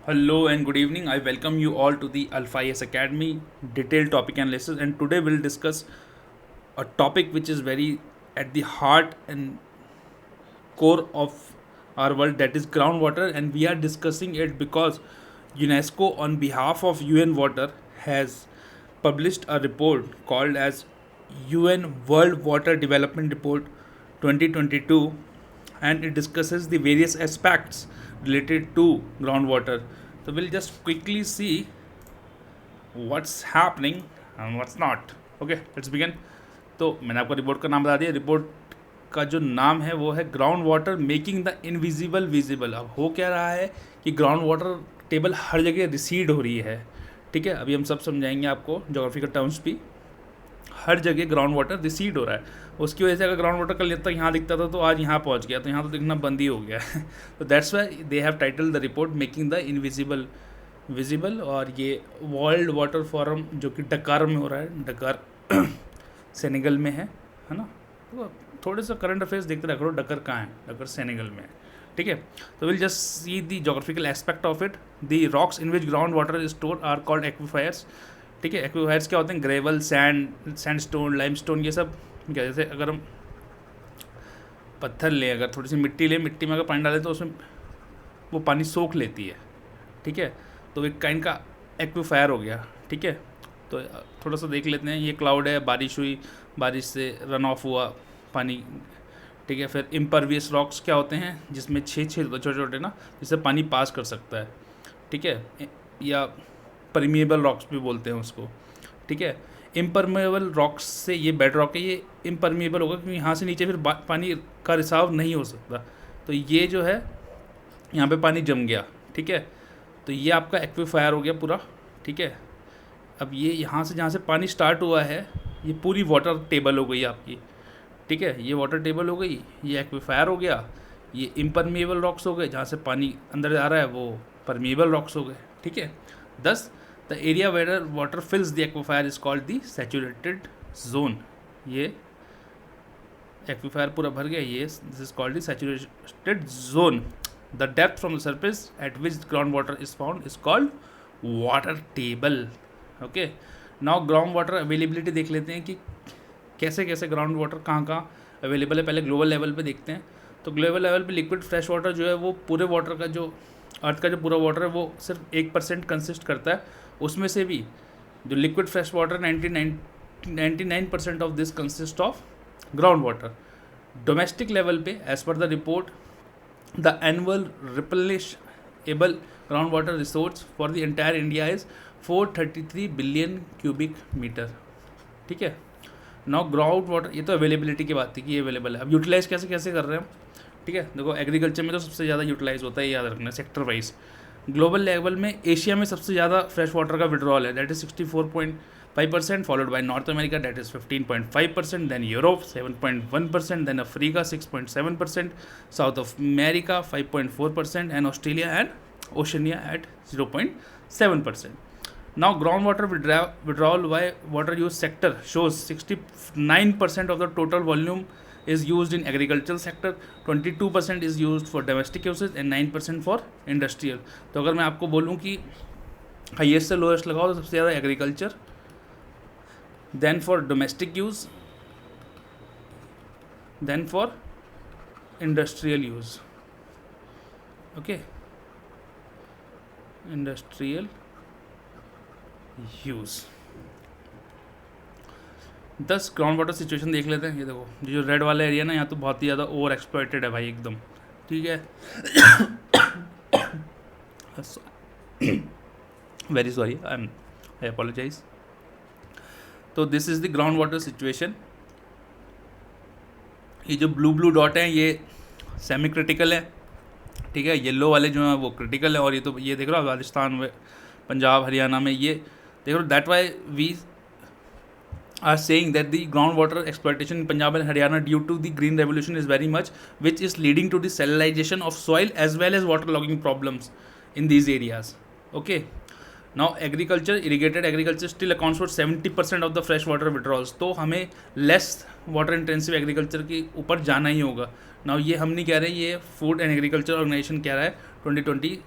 Hello and good evening. I welcome you all to the Alpha IS Academy detailed topic analysis, and today we'll discuss a topic which is very at the heart and core of our world, that is groundwater. And we are discussing it because UNESCO on behalf of UN Water has published a report called as UN World Water Development Report 2022, and it discusses the various aspects related to groundwater. So we'll just quickly see what's happening and what's not. Okay, let's begin. तो मैंने आपको report का नाम बता दिया. Report का जो नाम है वो है ground water making the invisible visible. अब हो क्या रहा है कि ग्राउंड वाटर टेबल हर जगह रिसीड हो रही है. ठीक है, अभी हम सब समझाएंगे आपको जोग्राफी के टर्म्स भी. हर जगह ग्राउंड वाटर रिसीड हो रहा है. उसकी वजह से अगर ग्राउंड वाटर कल तक यहाँ दिखता था तो आज यहाँ पहुँच गया, तो यहाँ तो दिखना बंद ही हो गया है. तो that's why they have title the report making the invisible visible. और ये वर्ल्ड वाटर फोरम जो कि डकार में हो रहा है, डकार सेनेगल में है ना. तो थोड़े सा करंट अफेयर्स देखते रहा करो. डकर कहाँ है? डकर सेनेगल में है. ठीक है, तो will just see the geographical aspect of it. The rocks in which ground water is store are called aquifers. ठीक है, एक्विफायर्स क्या होते हैं? ग्रेवल, सैंडस्टोन, लाइमस्टोन, ये सब क्या. जैसे अगर हम पत्थर लें, अगर थोड़ी सी मिट्टी लें, मिट्टी में अगर पानी डालें तो उसमें वो पानी सोख लेती है. ठीक है, तो एक काइंड का एक्विफायर हो गया. ठीक है, तो थोड़ा सा देख लेते हैं. ये क्लाउड है, बारिश हुई, बारिश से रन ऑफ हुआ पानी. ठीक है, फिर इम्परवियस रॉक्स क्या होते हैं? जिसमें छः छोटे छोटे ना, जिससे पानी पास कर सकता है. ठीक है, या परमिएबल रॉक्स भी बोलते हैं उसको. ठीक है, इम्परमेबल रॉक्स से ये बेड रॉक है, ये इम्परमेबल होगा क्योंकि यहाँ से नीचे फिर पानी का रिसाव नहीं हो सकता. तो ये जो है यहाँ पे पानी जम गया. ठीक है, तो ये आपका एक्विफायर हो गया पूरा. ठीक है, अब ये यहाँ से जहाँ से पानी स्टार्ट हुआ है, ये पूरी वाटर टेबल हो गई आपकी. ठीक है, ये वाटर टेबल हो गई, ये एक्विफायर हो गया. ये इम्परमेबल रॉक्स हो गए, जहाँ से पानी अंदर आ रहा है वो परमेबल रॉक्स हो गए. ठीक है, thus the area where water fills the aquifer is called the saturated zone. ये एक्विफायर पूरा भर गया, ये this is called the saturated zone. The depth from the surface at which ground water is found is called water table. Okay, now ground water availability देख लेते हैं कि कैसे कैसे ग्राउंड वाटर कहाँ कहाँ अवेलेबल है. पहले ग्लोबल लेवल पे देखते हैं. तो ग्लोबल लेवल पे लिक्विड फ्रेश वाटर जो है वो पूरे वाटर का जो अर्थ का जो पूरा वाटर है वो सिर्फ 1% कंसिस्ट करता है. उसमें से भी जो liquid fresh water 99% of this consist of ground water. Domestic level पे as per the report the annual replenishable ground water resource for the entire India is 433 billion cubic metre. ठीक है, नाउ ग्राउंड वाटर, ये तो availability की बात थी कि ये अवेलेबल है. अब यूटिलाइज कैसे कैसे कर रहे हैं हम. ठीक है, देखो एग्रीकल्चर में तो सबसे ज़्यादा यूटिलाइज होता है, याद रखना सेक्टर वाइज. ग्लोबल लेवल में एशिया में सबसे ज़्यादा फ्रेश वाटर का विड्रॉल है, that is 64.5%, followed by North America that is 15.5%, then Europe 7.1%, then Africa 6.7%, south of America 5.4%, and Australia and Oceania at 0.7%. Now groundwater withdrawal by water use sector shows 69% of the total volume is used in agricultural sector, 22% is used for domestic uses and 9% for industrial. तो अगर मैं आपको बोलूँ कि highest से lowest लगाओ तो सबसे ज़्यादा agriculture, then for domestic use, then for industrial use. Okay, industrial use. 10 ground water situation देख लेते हैं. ये देखो, जो रेड वाला एरिया ना, यहाँ तो बहुत ही ज़्यादा ओवर एक्सप्लॉइटेड है भाई एकदम. ठीक है, वेरी सॉरी, आई अपोलोजाइज. तो this is the ground water situation. ये जो ब्लू डॉट हैं ये सेमी क्रिटिकल है. ठीक है, येलो वाले जो हैं वो क्रिटिकल है. और ये तो ये देख रहे हो राजस्थान में, पंजाब, हरियाणा में ये देख रहे हो. That why we are saying that the groundwater exploitation in Punjab and Haryana due to the green revolution is very much, which is leading to the salinization of soil as well as waterlogging problems in these areas. Okay, now agriculture, irrigated agriculture still accounts for 70% of the fresh water withdrawals. तो हमें less water intensive agriculture के ऊपर जाना ही होगा. Now ये हम नहीं कह रहे, ये फूड एंड एग्रीकल्चर ऑर्गेनाइजेशन कह रहा है 2020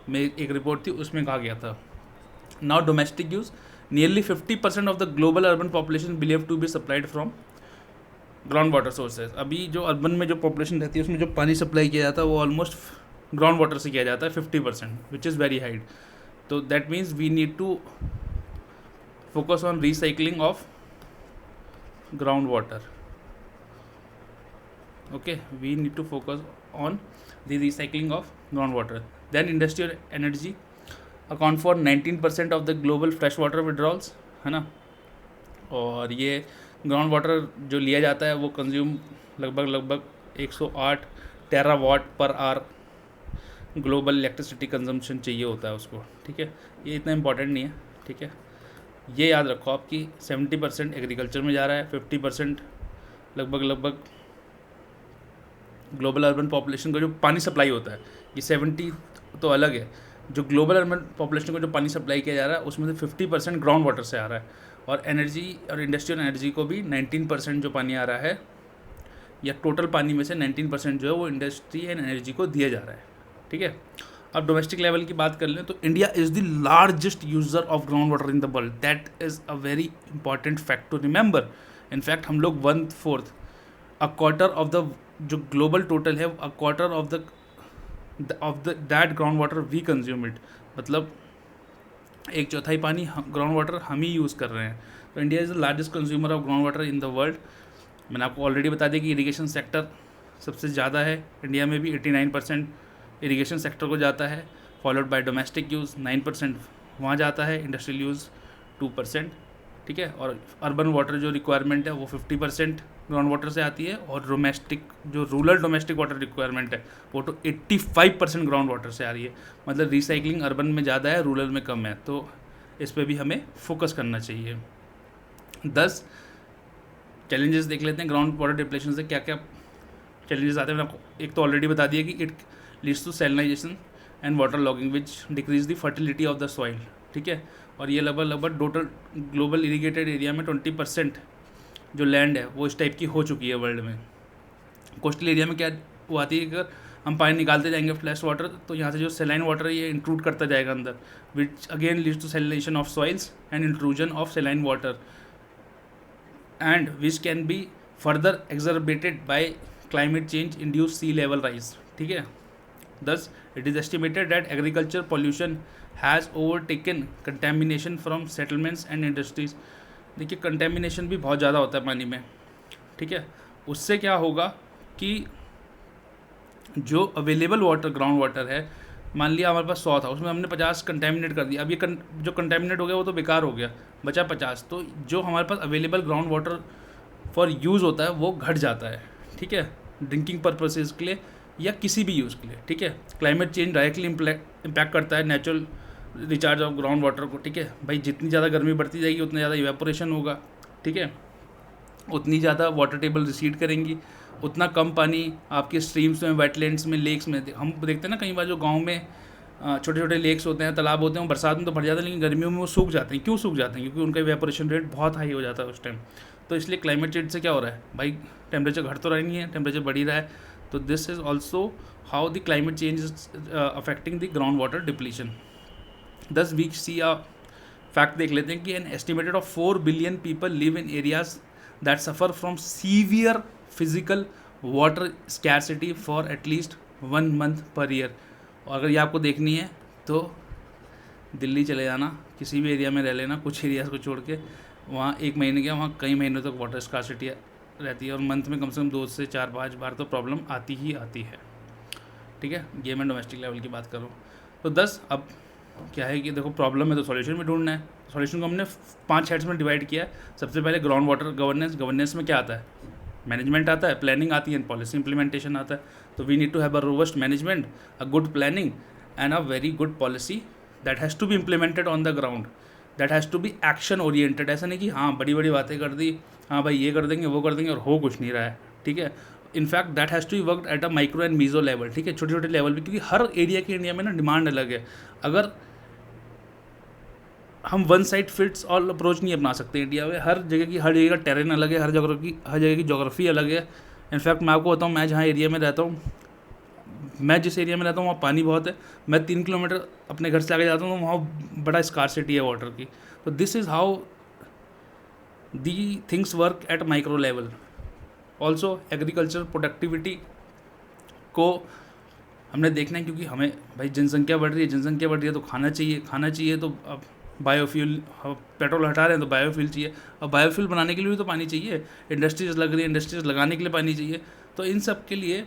में एक रिपोर्ट थी, उसमें कहा गया था। Now domestic use, nearly 50% of the global urban population believe to be supplied from ground water sources. अभी जो अर्बन में जो पॉपुलेशन रहती है उसमें जो पानी सप्लाई किया जाता है वो ऑलमोस्ट ग्राउंड वाटर से किया जाता है 50%, विच इज़ वेरी हाई। तो that means we need to focus on recycling of ground water. Okay, we need to focus on the recycling of groundwater. Then industrial energy account for 19% of the global freshwater withdrawals, है ना। और ये ground water जो लिया जाता है वो consume लगभग 108 terawatt per hour global electricity consumption चाहिए होता है उसको, ठीक है। ये इतना इंपॉर्टेंट नहीं है, ठीक है। ये याद रखो आपकी 70% एग्रीकल्चर में जा रहा है, 50% लगभग ग्लोबल अर्बन पॉपुलेशन का जो पानी सप्लाई होता है, ये 70 तो अलग है। जो ग्लोबल अर्बन पॉपुलेशन को जो पानी सप्लाई किया जा रहा है उसमें से 50% ग्राउंड वाटर से आ रहा है, और एनर्जी और इंडस्ट्रियल एनर्जी को भी 19% जो पानी आ रहा है, या टोटल पानी में से 19% जो है वो इंडस्ट्री एंड एनर्जी को दिया जा रहा है, ठीक है। अब डोमेस्टिक लेवल की बात कर लें तो India is the largest user of ground water in the world. That is a very important fact to remember. In fact हम लोग 1/4 अ क्वार्टर ऑफ द जो ग्लोबल टोटल है, a quarter of the that ground water we consume it, मतलब 1/4 पानी ground water हम ही use कर रहे हैं। तो India is the largest consumer of ground water in the world. मैंने आपको ऑलरेडी बता दिया कि इरीगेशन सेक्टर सबसे ज़्यादा है इंडिया में भी, 89% इरीगेशन सेक्टर को जाता है, फॉलोड बाय डोमेस्टिक यूज़ 9% वहाँ जाता है, इंडस्ट्रियल यूज़ 2%, ठीक है। और अर्बन वाटर जो रिक्वायरमेंट है वो 50% ग्राउंड वाटर से आती है, और डोमेस्टिक जो रूरल डोमेस्टिक वाटर रिक्वायरमेंट है वो तो 85% ग्राउंड वाटर से आ रही है। मतलब रिसाइकलिंग अर्बन में ज़्यादा है, रूरल में कम है, तो इस पर भी हमें फोकस करना चाहिए। 10 चैलेंजेस देख लेते हैं ग्राउंड वाटर डिप्लेशन से, क्या क्या चैलेंजेस आते हैं। मैंने आपको एक तो ऑलरेडी बता दिया कि it leads to salinization and water logging which decrease the fertility of the soil, ठीक है। और ये लगभग टोटल ग्लोबल इरीगेटेड एरिया में 20% जो लैंड है वो इस टाइप की हो चुकी है वर्ल्ड में। कोस्टल एरिया में क्या वो आती है, अगर हम पानी निकालते जाएंगे फ्लैश वाटर, तो यहाँ से जो सेलाइन वाटर है ये इंक्लूड करता जाएगा अंदर, which again leads to salination of soils and intrusion of saline water, and which can be further exacerbated by climate change induce sea level rise, ठीक है। 10 it is estimated that agriculture pollution has overtaken contamination from settlements and industries. देखिए contamination भी बहुत ज़्यादा होता है पानी में, ठीक है। उससे क्या होगा कि जो अवेलेबल वाटर ग्राउंड वाटर है, मान लिया हमारे पास 100 था, उसमें हमने 50 कंटेमिनेट कर दिया। अब ये जो कंटेमिनेट हो गया वो तो बेकार हो गया, बचा 50, तो जो हमारे पास available ground water for use होता है वो घट जाता है, ठीक है, ड्रिंकिंग पर्पसेस के लिए या किसी भी यूज़ के लिए, ठीक है। क्लाइमेट चेंज डायरेक्टली इम्पैक्ट करता है natural recharge of ground water को, ठीक है भाई। जितनी ज़्यादा गर्मी बढ़ती जाएगी उतना ज़्यादा इवेपोरेशन होगा, ठीक है, उतनी ज़्यादा वाटर टेबल रिसीड करेंगी, उतना कम पानी आपके स्ट्रीम्स में, वेटलैंड्स में, लेक्स में। हम देखते हैं ना कई बार जो गांव में छोटे छोटे लेक्स होते हैं, तालाब होते हैं, वो बरसात में तो भर जाते हैं लेकिन गर्मियों में वो सूख जाते हैं। क्यों सूख जाते हैं? क्योंकि उनका इवेपोरेशन रेट बहुत हाई हो जाता है उस टाइम। तो इसलिए क्लाइमेट चेंज से क्या हो रहा है भाई, टेम्परेचर घट तो रहा नहीं है, टेम्परेचर बढ़ ही रहा है। तो this is also how the climate change is affecting the ground water depletion. 10 वीक सी फैक्ट देख लेते हैं कि an estimated of 4 billion people live in areas that suffer from severe physical water scarcity for at least 1 month per year. और अगर ये आपको देखनी है तो दिल्ली चले जाना, किसी भी एरिया में रह लेना, कुछ एरियाज़ को छोड़ के, वहाँ 1 महीने क्या वहाँ कई महीनों तक वाटर स्कैरसिटी रहती है, और मंथ में कम से कम 2 से 4-5 बार तो प्रॉब्लम आती ही आती है, ठीक है। ये मैं डोमेस्टिक लेवल की बात कर रहा हूँ। तो 10 अब क्या है कि देखो प्रॉब्लम है तो सॉल्यूशन भी ढूंढना है। सॉल्यूशन को हमने 5 हेड्स में डिवाइड किया है। सबसे पहले ग्राउंड वाटर गवर्नेंस। गवर्नेंस में क्या आता है? मैनेजमेंट आता है, प्लानिंग आती है, पॉलिसी इंप्लीमेंटेशन आता है। तो we need to have a robust management, a good planning and a very good policy that has to be implemented on the ground, that has to be action oriented. ऐसा नहीं कि हाँ बड़ी बड़ी बातें कर दी, हाँ भाई ये कर देंगे वो कर देंगे और हो कुछ नहीं रहा है, ठीक है। In fact that has to be worked at a micro and meso level, ठीक है, छोटे छोटे लेवल पे, क्योंकि हर एरिया की इंडिया में ना डिमांड अलग है। अगर हम one side fits all approach नहीं अपना सकते इंडिया में। हर जगह का टेरेन अलग है, हर जगह की जोग्राफी अलग है। इनफैक्ट मैं आपको बताऊँ, मैं जहाँ एरिया में रहता हूँ मैं जिस एरिया में रहता हूँ वहाँ पानी बहुत है, मैं 3 किलोमीटर अपने घर से आगे जाता हूँ तो वहाँ बड़ा स्कार्सिटी है वाटर की। तो this is how the things work at micro level. Also agriculture productivity को हमने देखना है, क्योंकि हमें भाई जनसंख्या बढ़ रही है तो खाना चाहिए तो अब बायोफ्यूल, पेट्रोल हटा रहे हैं तो बायोफ्यूल चाहिए, अब बायोफ्यूल बनाने के लिए भी तो पानी चाहिए, इंडस्ट्रीज लग रही है, इंडस्ट्रीज लगाने के लिए पानी चाहिए। तो इन सब के लिए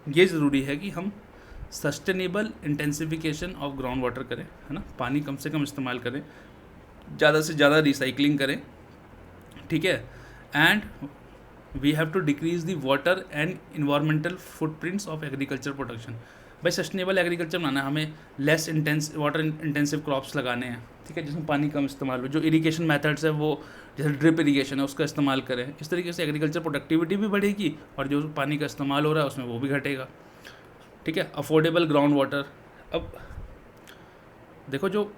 ये ज़रूरी है कि हम sustainable intensification of ground water करें, है ना, पानी कम से कम इस्तेमाल करें, ज़्यादा से ज़्यादा रिसाइकलिंग करें, ठीक है। And we have to decrease the water and environmental footprints of agriculture production. भाई सस्टेनेबल एग्रीकल्चर बनाना है, हमें लेस वाटर इंटेंसिव क्रॉप्स लगाने हैं, ठीक है, जिसमें पानी कम इस्तेमाल हो। जो इरीगेशन मेथड्स है वो जैसे ड्रिप इरीगेशन है उसका इस्तेमाल करें। इस तरीके से एग्रीकल्चर प्रोडक्टिविटी भी बढ़ेगी और जो पानी का इस्तेमाल हो रहा है उसमें वो भी घटेगा, ठीक है। अफोर्डेबल ग्राउंड वाटर, अब देखो जो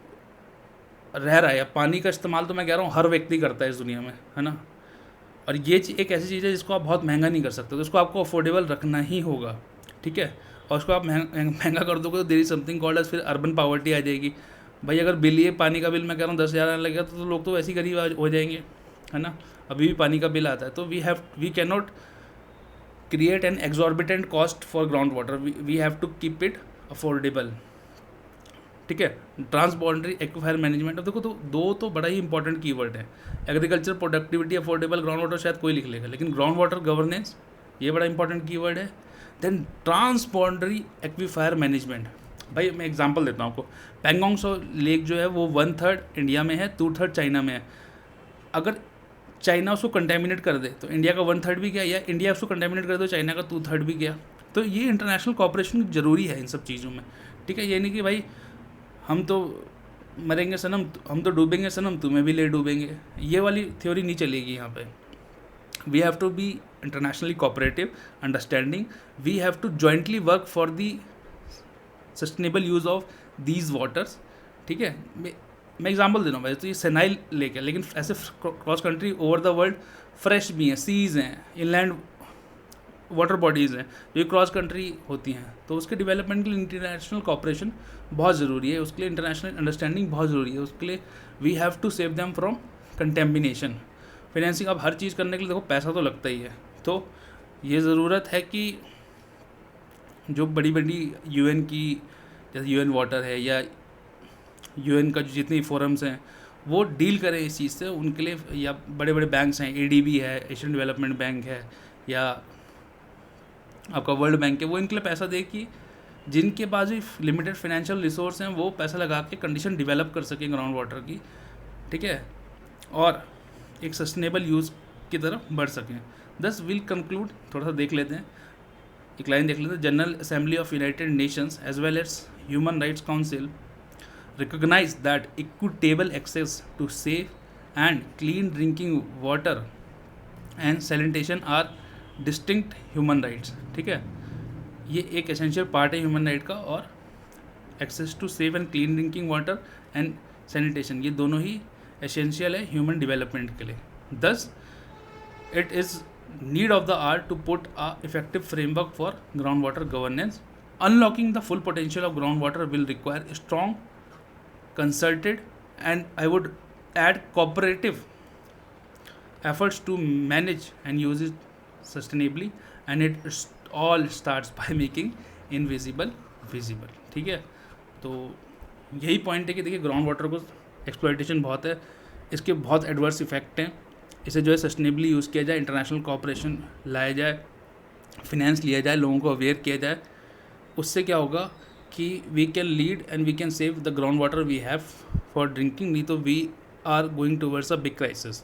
रह रहा है पानी का इस्तेमाल तो मैं कह रहा हूँ हर व्यक्ति करता है इस दुनिया में, है ना, और ये एक ऐसी चीज़ है जिसको आप बहुत महंगा नहीं कर सकते, तो इसको आपको अफोर्डेबल रखना ही होगा, ठीक है। और उसको आप महंगा कर दोगे तो there is something called as फिर अर्बन पॉवर्टी आ जाएगी। भाई अगर बिल, ये पानी का बिल मैं कह रहा हूँ 10,000 आने लगेगा तो लोग तो वैसे ही गरीब हो जाएंगे, है ना। अभी भी पानी का बिल आता है, तो we can not create an exorbitant cost for ground water, we have to keep it affordable, ठीक है। ट्रांसबाउंड्री एक्विफायर मैनेजमेंट, अब देखो तो दो तो बड़ा ही इंपॉर्टेंट कीवर्ड है, agriculture productivity, affordable ground water शायद कोई लिख लेगा, लेकिन ग्राउंड वाटर गवर्नेंस ये बड़ा इंपॉर्टेंट कीवर्ड है। देन ट्रांसबाउंड्री एक्विफायर मैनेजमेंट, भाई मैं एग्जांपल देता हूँ आपको। पैंगोंग सो लेक जो है वो 1/3 इंडिया में है, 2/3 चाइना में है। अगर चाइना उसको कंटेमिनेट कर दे तो इंडिया का 1/3 भी गया, या इंडिया उसको कंटेमिनेट कर दे तो चाइना का 2/3 भी गया। तो ये इंटरनेशनल कॉपरेशन ज़रूरी है इन सब चीज़ों में, ठीक है। ये नहीं कि भाई हम तो मरेंगे सनम, हम तो डूबेंगे सनम, तुम्हें भी ले डूबेंगे, ये वाली थ्योरी नहीं चलेगी यहाँ पे। We have to be internationally cooperative, understanding, we have to jointly work for the sustainable use of these waters, ठीक है। मैं एग्जांपल दे रहा हूँ भाई, तो ये सेनाइल लेक है, लेकिन ऐसे cross country over the world fresh भी हैं, सीज़ हैं, इनलैंड वाटर बॉडीज़ हैं जो ये क्रॉस कंट्री होती हैं। तो उसके डेवलपमेंट के लिए इंटरनेशनल कॉपरेशन बहुत ज़रूरी है, उसके लिए इंटरनेशनल अंडरस्टैंडिंग बहुत ज़रूरी है, उसके लिए we have to save them from contamination. Financing, अब हर चीज़ करने के लिए देखो पैसा तो लगता ही है, तो ये ज़रूरत है कि जो बड़ी बड़ी यूएन की, जैसे यूएन वाटर है या यूएन का जो जितनी फोरम्स हैं वो डील करें इस चीज़ से, उनके लिए, या बड़े बड़े बैंक्स हैं, एडीबी है, एशियन डेवलपमेंट बैंक है, या आपका वर्ल्ड बैंक है, वो इनके लिए पैसा दे कि जिनके पास भी लिमिटेड फाइनेंशियल रिसोर्स हैं वो पैसा लगा के कंडीशन डेवलप कर सकें ग्राउंड वाटर की, ठीक है, और एक सस्टेनेबल यूज़ की तरफ बढ़ सकें। दस विल कंक्लूड, थोड़ा सा देख लेते हैं, एक लाइन देख लेते हैं। General Assembly of United Nations as well as Human Rights Council recognize that equitable access to safe and clean drinking water and sanitation are distinct human rights, ठीक है। ये एक एसेंशियल पार्ट है ह्यूमन राइट का, और access to safe and clean drinking water and sanitation ये दोनों ही एसेंशियल है ह्यूमन डेवलपमेंट के लिए। Thus it is need of the hour to put a effective framework for ground water governance. Unlocking the full potential of ground water will require strong, concerted, and I would add cooperative efforts to manage and use it sustainably, and it all starts by making invisible visible, ठीक है। तो यही point है कि देखिए ground water को exploitation बहुत है, इसके बहुत एडवर्स इफेक्ट हैं, इसे जो है सस्टेनेबली यूज़ किया जाए, इंटरनेशनल कोऑपरेशन लाया जाए, फिनेंस लिया जाए, लोगों को अवेयर किया जाए, उससे क्या होगा कि we can lead and we can save the ground water we have for drinking, नहीं तो we are going towards a big crisis.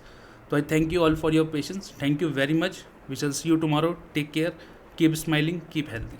तो I thank you all for your patience, thank you very much, we shall see you tomorrow, take care, keep smiling, keep healthy.